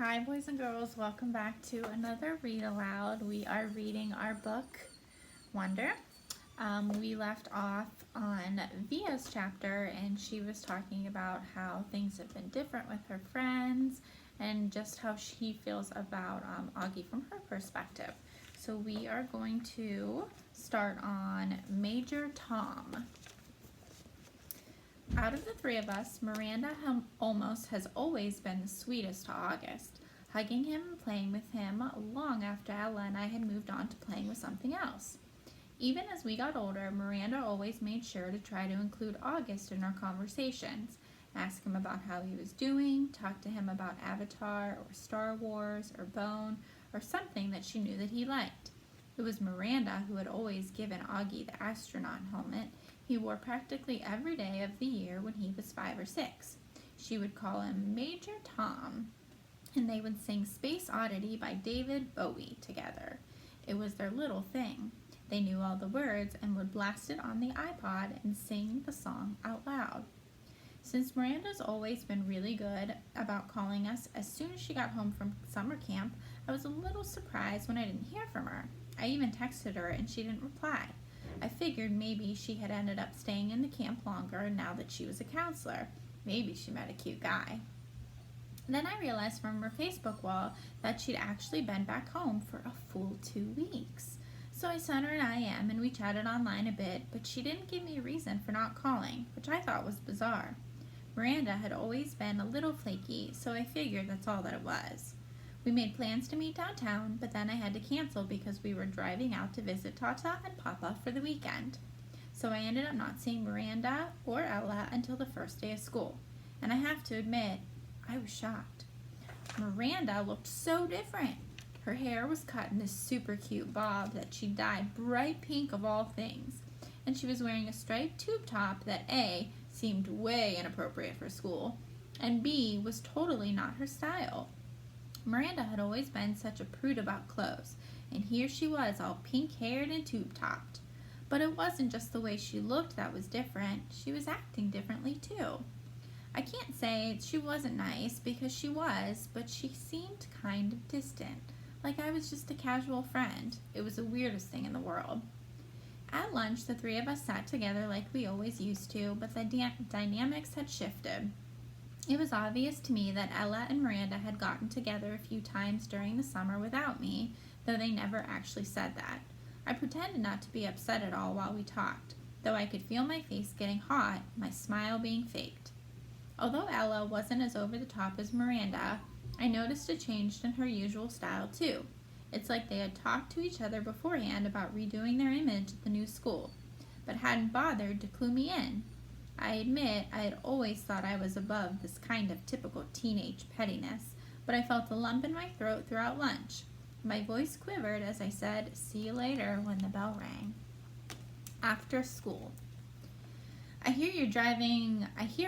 Hi, boys and girls. Welcome back to another read aloud. We are reading our book, Wonder. We left off on Via's chapter, and she was talking about how things have been different with her friends and just how she feels about Augie from her perspective. So we are going to start on Major Tom. Out of the three of us, Miranda almost has always been the sweetest to August, hugging him and playing with him long after Ella and I had moved on to playing with something else. Even as we got older, Miranda always made sure to try to include August in our conversations, ask him about how he was doing, talk to him about Avatar or Star Wars or Bone or something that she knew that he liked. It was Miranda who had always given Augie the astronaut helmet he wore practically every day of the year when he was 5 or 6. She would call him Major Tom, and they would sing Space Oddity by David Bowie together. It was their little thing. They knew all the words and would blast it on the iPod and sing the song out loud. Since Miranda's always been really good about calling us as soon as she got home from summer camp, I was a little surprised when I didn't hear from her. I even texted her and she didn't reply. I figured maybe she had ended up staying in the camp longer now that she was a counselor. Maybe she met a cute guy. Then I realized from her Facebook wall that she'd actually been back home for a full 2 weeks. So I sent her an IM and we chatted online a bit, but she didn't give me a reason for not calling, which I thought was bizarre. Miranda had always been a little flaky, so I figured that's all that it was. We made plans to meet downtown, but then I had to cancel because we were driving out to visit Tata and Papa for the weekend. So I ended up not seeing Miranda or Ella until the first day of school. And I have to admit, I was shocked. Miranda looked so different. Her hair was cut in this super cute bob that she dyed bright pink of all things. And she was wearing a striped tube top that A, seemed way inappropriate for school, and B, was totally not her style. Miranda had always been such a prude about clothes, and here she was all pink-haired and tube-topped. But it wasn't just the way she looked that was different, she was acting differently too. I can't say she wasn't nice, because she was, but she seemed kind of distant, like I was just a casual friend. It was the weirdest thing in the world. At lunch, the three of us sat together like we always used to, but the dynamics had shifted. It was obvious to me that Ella and Miranda had gotten together a few times during the summer without me, though they never actually said that. I pretended not to be upset at all while we talked, though I could feel my face getting hot, my smile being faked. Although Ella wasn't as over the top as Miranda, I noticed a change in her usual style too. It's like they had talked to each other beforehand about redoing their image at the new school, but hadn't bothered to clue me in. I admit I had always thought I was above this kind of typical teenage pettiness, but I felt a lump in my throat throughout lunch. My voice quivered as I said, "See you later," when the bell rang. After school. I hear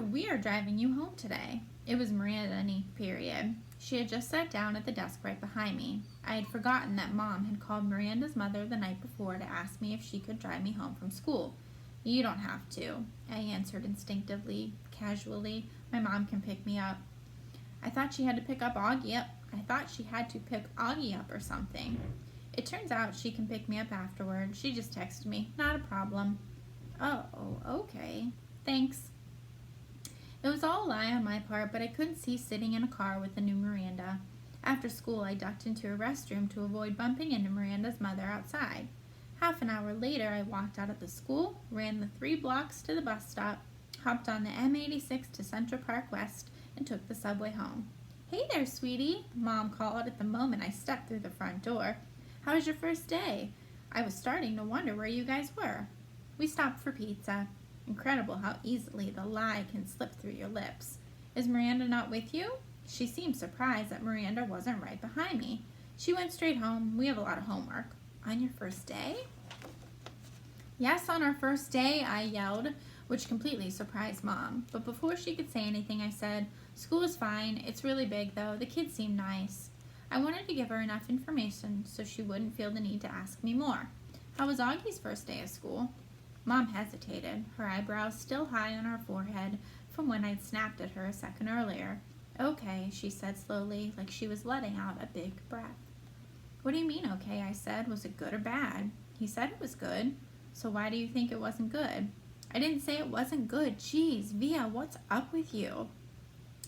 we are driving you home today. It was Miranda, period. She had just sat down at the desk right behind me. I had forgotten that Mom had called Miranda's mother the night before to ask me if she could drive me home from school. "You don't have to," I answered instinctively, casually. "My mom can pick me up." I thought she had to pick Augie up or something. It turns out she can pick me up afterward. She just texted me. Not a problem. Oh, okay. Thanks. It was all a lie on my part, but I couldn't see sitting in a car with the new Miranda. After school, I ducked into a restroom to avoid bumping into Miranda's mother outside. Half an hour later, I walked out of the school, ran the 3 blocks to the bus stop, hopped on the M86 to Central Park West, and took the subway home. "Hey there, sweetie," Mom called at the moment I stepped through the front door. "How was your first day? I was starting to wonder where you guys were." We stopped for pizza. Incredible how easily the lie can slip through your lips. "Is Miranda not with you?" She seemed surprised that Miranda wasn't right behind me. "She went straight home. We have a lot of homework." "On your first day?" "Yes, on our first day," I yelled, which completely surprised Mom. But before she could say anything, I said, "School is fine. It's really big, though. The kids seem nice." I wanted to give her enough information so she wouldn't feel the need to ask me more. "How was Augie's first day of school?" Mom hesitated, her eyebrows still high on her forehead from when I'd snapped at her a second earlier. Okay, she said slowly, like she was letting out a big breath. What do you mean, okay? I said. Was it good or bad? He said it was good. So why do you think it wasn't good? I didn't say it wasn't good. Jeez, Via, what's up with you?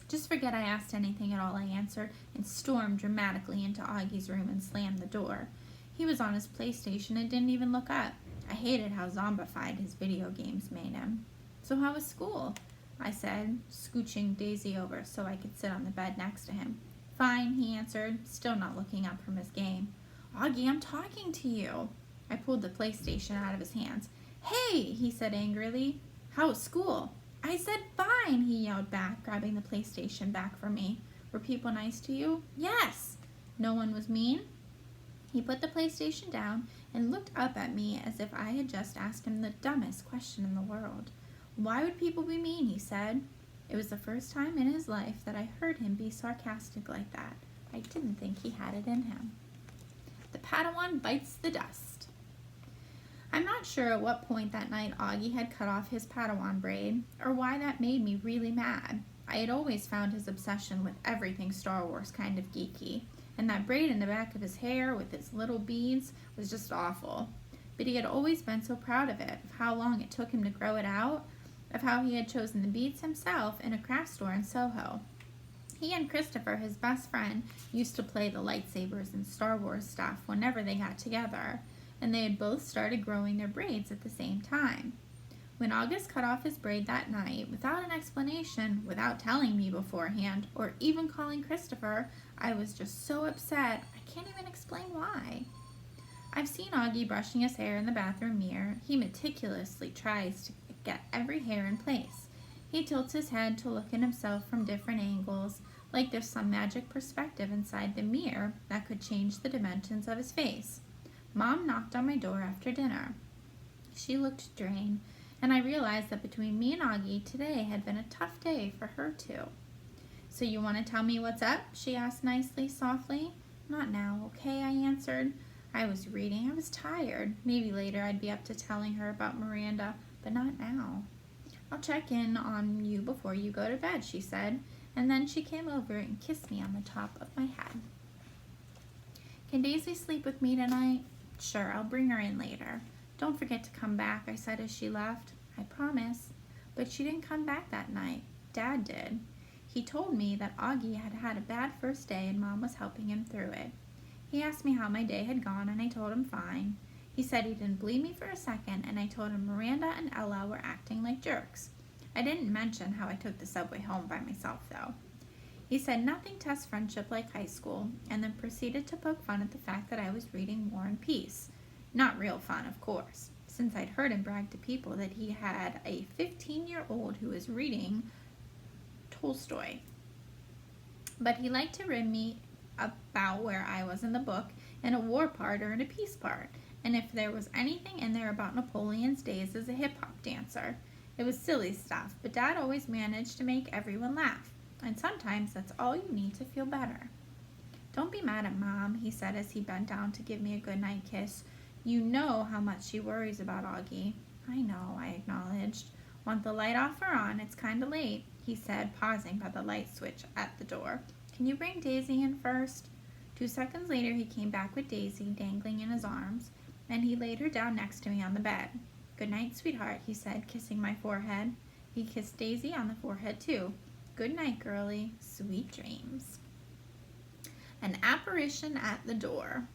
Just forget I asked anything at all, I answered, and stormed dramatically into Augie's room and slammed the door. He was on his PlayStation and didn't even look up. I hated how zombified his video games made him. So how was school? I said, scooching Daisy over so I could sit on the bed next to him. Fine, he answered, still not looking up from his game. Augie, I'm talking to you. I pulled the PlayStation out of his hands. Hey, he said angrily. How was school? I said fine, he yelled back, grabbing the PlayStation back from me. Were people nice to you? Yes. No one was mean? He put the PlayStation down and looked up at me as if I had just asked him the dumbest question in the world. Why would people be mean, he said. It was the first time in his life that I heard him be sarcastic like that. I didn't think he had it in him. The Padawan bites the dust. I'm not sure at what point that night Augie had cut off his Padawan braid, or why that made me really mad. I had always found his obsession with everything Star Wars kind of geeky, and that braid in the back of his hair with its little beads was just awful. But he had always been so proud of it, of how long it took him to grow it out, of how he had chosen the beads himself in a craft store in Soho. He and Christopher, his best friend, used to play the lightsabers and Star Wars stuff whenever they got together, and they had both started growing their braids at the same time. When August cut off his braid that night, without an explanation, without telling me beforehand, or even calling Christopher, I was just so upset, I can't even explain why. I've seen Augie brushing his hair in the bathroom mirror. He meticulously tries to get every hair in place. He tilts his head to look at himself from different angles, like there's some magic perspective inside the mirror that could change the dimensions of his face. Mom knocked on my door after dinner. She looked drained, and I realized that between me and Augie, today had been a tough day for her too. So you want to tell me what's up? She asked nicely, softly. Not now, okay, I answered. I was reading. I was tired. Maybe later I'd be up to telling her about Miranda, but not now. I'll check in on you before you go to bed, she said, and then she came over and kissed me on the top of my head. Can Daisy sleep with me tonight? Sure, I'll bring her in later. Don't forget to come back, I said as she left. I promise. But she didn't come back that night. Dad did. He told me that Augie had had a bad first day and Mom was helping him through it. He asked me how my day had gone and I told him fine. He said he didn't believe me for a second and I told him Miranda and Ella were acting like jerks. I didn't mention how I took the subway home by myself though. He said nothing tests friendship like high school, and then proceeded to poke fun at the fact that I was reading War and Peace. Not real fun, of course, since I'd heard him brag to people that he had a 15-year-old who was reading Tolstoy. But he liked to rib me about where I was in the book, in a war part or in a peace part, and if there was anything in there about Napoleon's days as a hip-hop dancer. It was silly stuff, but Dad always managed to make everyone laugh. And sometimes that's all you need to feel better. Don't be mad at Mom, he said as he bent down to give me a goodnight kiss. You know how much she worries about Augie. I know, I acknowledged. Want the light off or on? It's kinda late, he said, pausing by the light switch at the door. Can you bring Daisy in first? 2 seconds later, he came back with Daisy dangling in his arms, and he laid her down next to me on the bed. Good night, sweetheart, he said, kissing my forehead. He kissed Daisy on the forehead, too. Good night, girlie. Sweet dreams. An apparition at the door.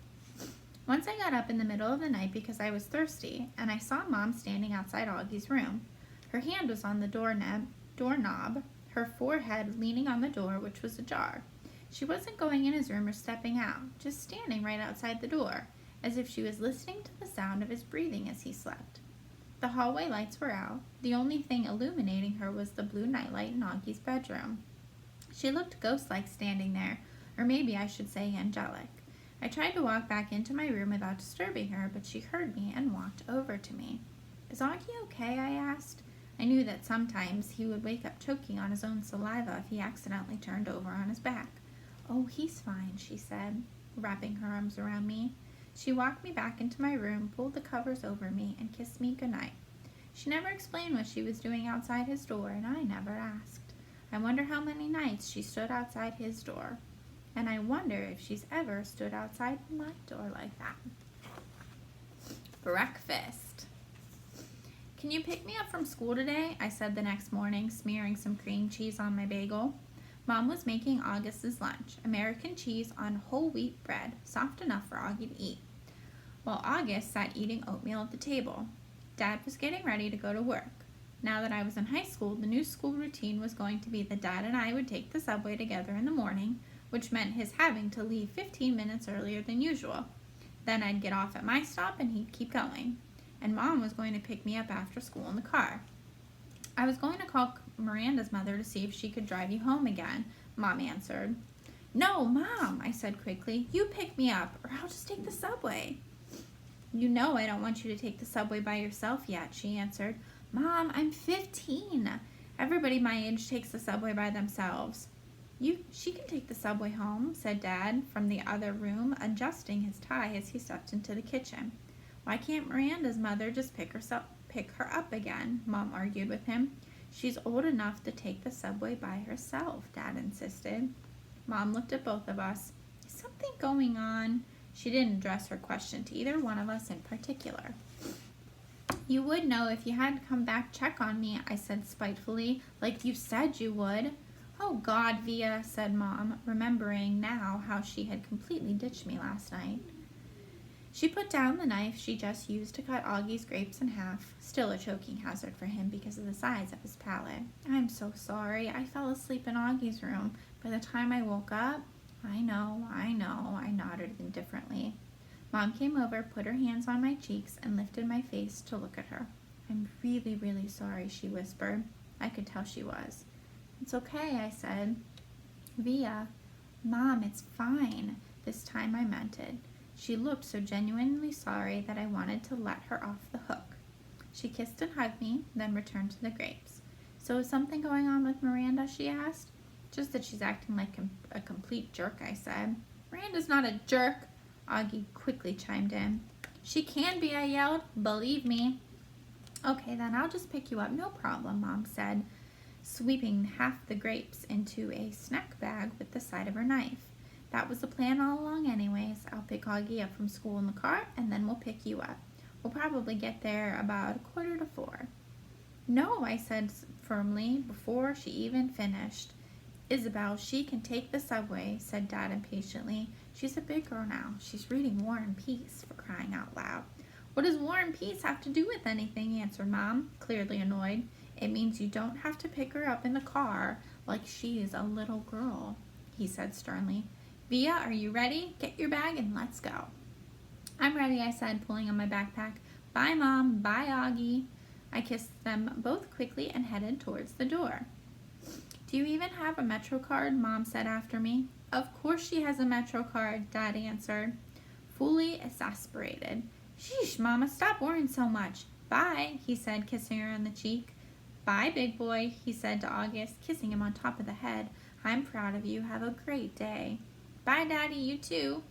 Once I got up in the middle of the night because I was thirsty, and I saw Mom standing outside Augie's room. Her hand was on the doorknob, her forehead leaning on the door, which was ajar. She wasn't going in his room or stepping out, just standing right outside the door, as if she was listening to the sound of his breathing as he slept. The hallway lights were out. The only thing illuminating her was the blue nightlight in Augie's bedroom. She looked ghost-like standing there, or maybe I should say angelic. I tried to walk back into my room without disturbing her, but she heard me and walked over to me. Is Augie okay? I asked. I knew that sometimes he would wake up choking on his own saliva if he accidentally turned over on his back. Oh, he's fine, she said, wrapping her arms around me. She walked me back into my room, pulled the covers over me, and kissed me goodnight. She never explained what she was doing outside his door, and I never asked. I wonder how many nights she stood outside his door. And I wonder if she's ever stood outside my door like that. Breakfast. Can you pick me up from school today? I said the next morning, smearing some cream cheese on my bagel. Mom was making August's lunch, American cheese on whole wheat bread, soft enough for Augie to eat, while August sat eating oatmeal at the table. Dad was getting ready to go to work. Now that I was in high school, the new school routine was going to be that Dad and I would take the subway together in the morning, which meant his having to leave 15 minutes earlier than usual. Then I'd get off at my stop and he'd keep going. And Mom was going to pick me up after school in the car. I was going to call Miranda's mother to see if she could drive you home again, Mom answered. No, Mom, I said quickly. You pick me up, or I'll just take the subway. You know I don't want you to take the subway by yourself yet, she answered. Mom, I'm 15. Everybody my age takes the subway by themselves. She can take the subway home, said Dad from the other room, adjusting his tie as he stepped into the kitchen. Why can't Miranda's mother just pick her up again? Mom argued with him. She's old enough to take the subway by herself, Dad insisted. Mom looked at both of us. Is something going on? She didn't address her question to either one of us in particular. You would know if you had to come back check on me, I said spitefully, like you said you would. Oh God, Via, said Mom, remembering now how she had completely ditched me last night. She put down the knife she just used to cut Augie's grapes in half, still a choking hazard for him because of the size of his palate. I'm so sorry. I fell asleep in Augie's room. By the time I woke up, I know, I nodded indifferently. Mom came over, put her hands on my cheeks, and lifted my face to look at her. I'm really, really sorry, she whispered. I could tell she was. It's okay, I said. Via, Mom, it's fine. This time I meant it. She looked so genuinely sorry that I wanted to let her off the hook. She kissed and hugged me, then returned to the grapes. So is something going on with Miranda, she asked. Just that she's acting like a complete jerk, I said. Miranda's not a jerk, Augie quickly chimed in. She can be, I yelled. Believe me. Okay, then I'll just pick you up, no problem, Mom said, sweeping half the grapes into a snack bag with the side of her knife. That was the plan all along anyways. I'll pick Augie up from school in the car, and then we'll pick you up. We'll probably get there about 3:45. No, I said firmly before she even finished. Isabel, she can take the subway, said Dad impatiently. She's a big girl now. She's reading War and Peace, for crying out loud. What does War and Peace have to do with anything, answered Mom, clearly annoyed. It means you don't have to pick her up in the car like she's a little girl, he said sternly. Via, are you ready? Get your bag and let's go. I'm ready, I said, pulling on my backpack. Bye, Mom. Bye, Augie. I kissed them both quickly and headed towards the door. Do you even have a Metro card? Mom said after me. Of course she has a Metro card, Dad answered, fully exasperated. Sheesh, Mama, stop worrying so much. Bye, he said, kissing her on the cheek. Bye, big boy, he said to August, kissing him on top of the head. I'm proud of you. Have a great day. Bye, Daddy, you too.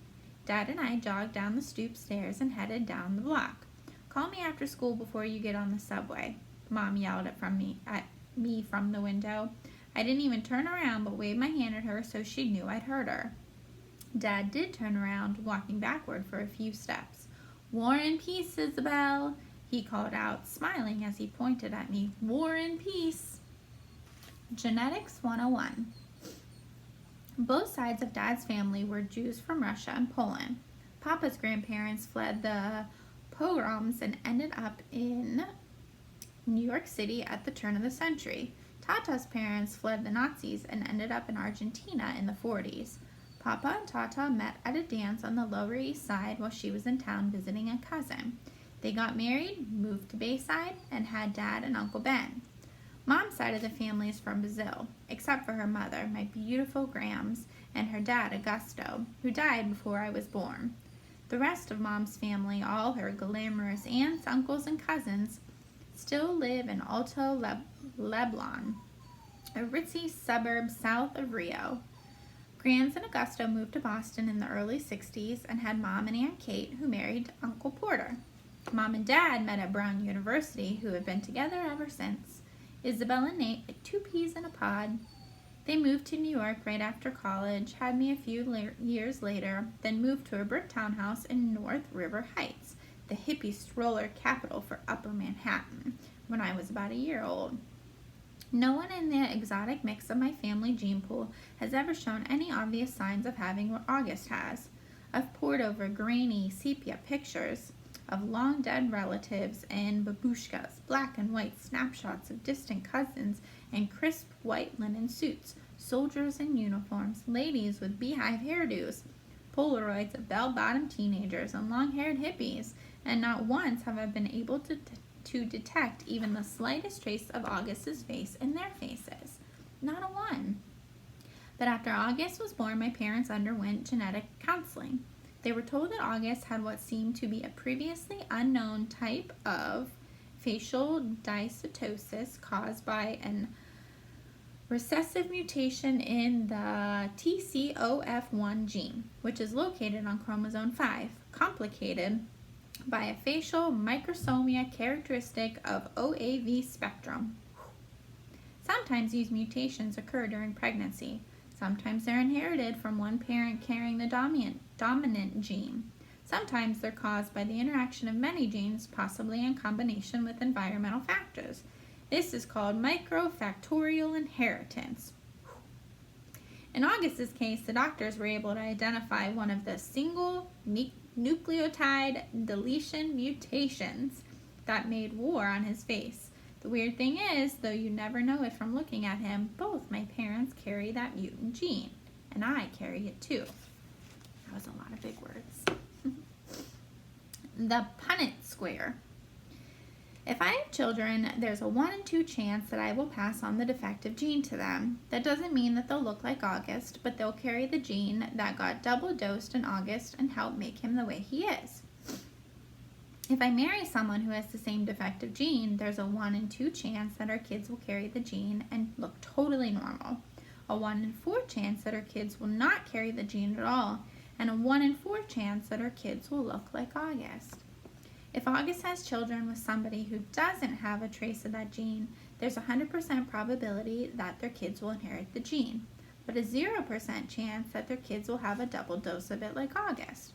Dad and I jogged down the stoop stairs and headed down the block. Call me after school before you get on the subway, Mom yelled at me from the window. I didn't even turn around but waved my hand at her so she knew I'd heard her. Dad did turn around, walking backward for a few steps. War and Peace, Isabel, he called out, smiling as he pointed at me. War and Peace. Genetics 101. Both sides of Dad's family were Jews from Russia and Poland. Papa's grandparents fled the pogroms and ended up in New York City at the turn of the century. Tata's parents fled the Nazis and ended up in Argentina in the 40s. Papa and Tata met at a dance on the Lower East Side while she was in town visiting a cousin. They got married, moved to Bayside, and had Dad and Uncle Ben. Mom's side of the family is from Brazil, except for her mother, my beautiful Grams, and her dad, Augusto, who died before I was born. The rest of Mom's family, all her glamorous aunts, uncles, and cousins, still live in Alto Leblon, a ritzy suburb south of Rio. Grams and Augusto moved to Boston in the early 60s and had Mom and Aunt Kate, who married Uncle Porter. Mom and Dad met at Brown University, who have been together ever since. Isabel and Nate, like two peas in a pod. They moved to New York right after college, had me a few years later, then moved to a brick townhouse in North River Heights, the hippie stroller capital for Upper Manhattan, when I was about a year old. No one in the exotic mix of my family gene pool has ever shown any obvious signs of having what August has. I've pored over grainy sepia pictures of long dead relatives and babushkas, black and white snapshots of distant cousins in crisp white linen suits, soldiers in uniforms, ladies with beehive hairdos, Polaroids of bell-bottomed teenagers and long-haired hippies, and not once have I been able to detect even the slightest trace of August's face in their faces. Not a one. But after August was born, my parents underwent genetic counseling. They were told that August had what seemed to be a previously unknown type of facial dysatosis caused by an recessive mutation in the TCOF1 gene, which is located on chromosome 5, complicated by a facial microsomia characteristic of OAV spectrum. Sometimes these mutations occur during pregnancy. Sometimes they're inherited from one parent carrying the dominant gene. Sometimes they're caused by the interaction of many genes, possibly in combination with environmental factors. This is called microfactorial inheritance. In August's case, the doctors were able to identify one of the single nucleotide deletion mutations that made war on his face. The weird thing is, though you never know it from looking at him, both my parents carry that mutant gene, and I carry it too. That was a lot of big words. The Punnett square. If I have children, there's a 1 in 2 chance that I will pass on the defective gene to them. That doesn't mean that they'll look like August, but they'll carry the gene that got double dosed in August and help make him the way he is. If I marry someone who has the same defective gene, there's a 1 in 2 chance that our kids will carry the gene and look totally normal. A 1 in 4 chance that our kids will not carry the gene at all, and a 1 in 4 chance that our kids will look like August. If August has children with somebody who doesn't have a trace of that gene, there's a 100% probability that their kids will inherit the gene, but a 0% chance that their kids will have a double dose of it like August,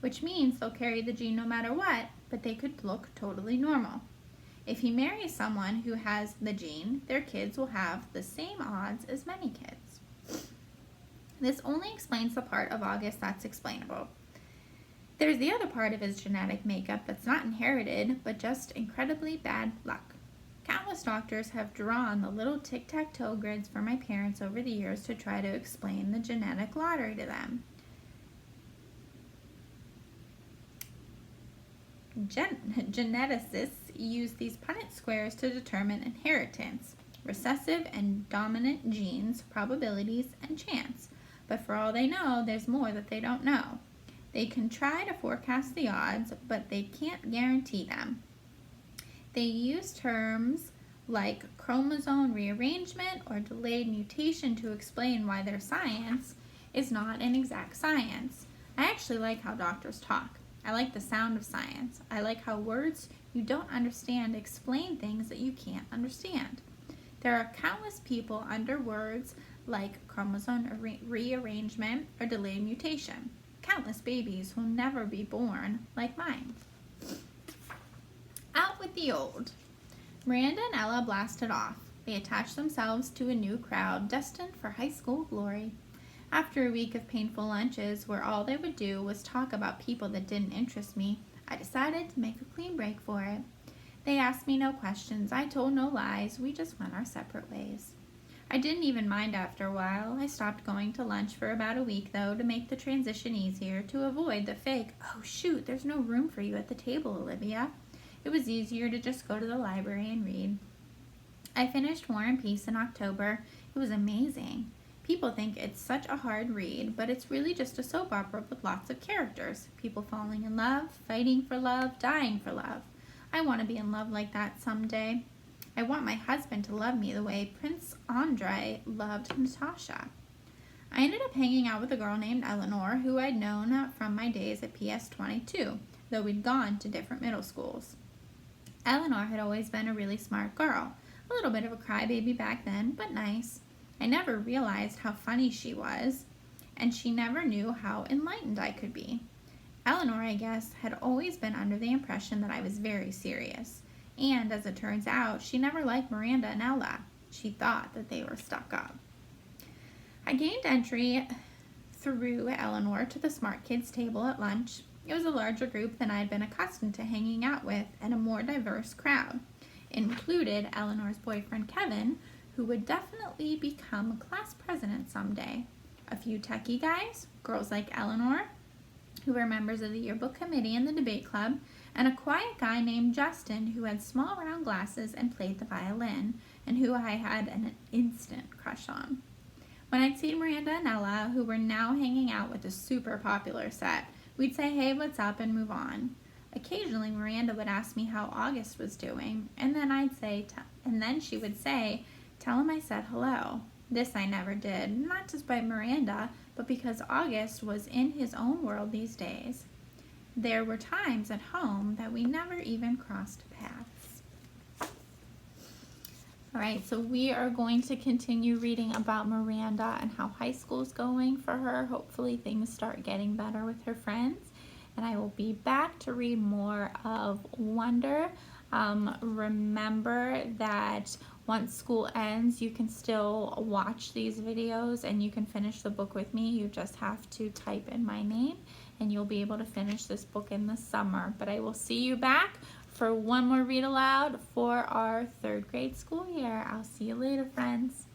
which means they'll carry the gene no matter what, but they could look totally normal. If he marries someone who has the gene, their kids will have the same odds as many kids. This only explains the part of August that's explainable. There's the other part of his genetic makeup that's not inherited, but just incredibly bad luck. Countless doctors have drawn the little tic-tac-toe grids for my parents over the years to try to explain the genetic lottery to them. Geneticists use these Punnett squares to determine inheritance, recessive and dominant genes, probabilities, and chance. But for all they know, there's more that they don't know. They can try to forecast the odds, but they can't guarantee them. They use terms like chromosome rearrangement or delayed mutation to explain why their science is not an exact science. I actually like how doctors talk. I like the sound of science. I like how words you don't understand explain things that you can't understand. There are countless people under words like chromosome rearrangement or delayed mutation. Countless babies will never be born like mine. Out with the old. Miranda and Ella blasted off. They attached themselves to a new crowd destined for high school glory. After a week of painful lunches where all they would do was talk about people that didn't interest me, I decided to make a clean break for it. They asked me no questions. I told no lies. We just went our separate ways. I didn't even mind after a while. I stopped going to lunch for about a week, though, to make the transition easier, to avoid the fake, "Oh, shoot, there's no room for you at the table, Olivia." It was easier to just go to the library and read. I finished War and Peace in October. It was amazing. People think it's such a hard read, but it's really just a soap opera with lots of characters. People falling in love, fighting for love, dying for love. I want to be in love like that someday. I want my husband to love me the way Prince Andrei loved Natasha. I ended up hanging out with a girl named Eleanor, who I'd known from my days at PS 22, though we'd gone to different middle schools. Eleanor had always been a really smart girl, a little bit of a crybaby back then, but nice. I never realized how funny she was, and she never knew how enlightened I could be. Eleanor, I guess, had always been under the impression that I was very serious, and as it turns out, she never liked Miranda and Ella. She thought that they were stuck up. I gained entry through Eleanor to the smart kids table at lunch. It was a larger group than I had been accustomed to hanging out with, and a more diverse crowd. It included Eleanor's boyfriend Kevin, who would definitely become class president someday. A few techie guys, girls like Eleanor, who were members of the yearbook committee and the debate club, and a quiet guy named Justin who had small round glasses and played the violin, and who I had an instant crush on. When I'd see Miranda and Ella, who were now hanging out with a super popular set, we'd say, "Hey, what's up?" and move on. Occasionally, Miranda would ask me how August was doing, and then she would say, "Tell him I said hello." This I never did, not to spite Miranda, but because August was in his own world these days. There were times at home that we never even crossed paths. All right, so we are going to continue reading about Miranda and how high school's going for her. Hopefully things start getting better with her friends. And I will be back to read more of Wonder. Remember that once school ends, you can still watch these videos and you can finish the book with me. You just have to type in my name and you'll be able to finish this book in the summer. But I will see you back for one more read aloud for our third grade school year. I'll see you later, friends.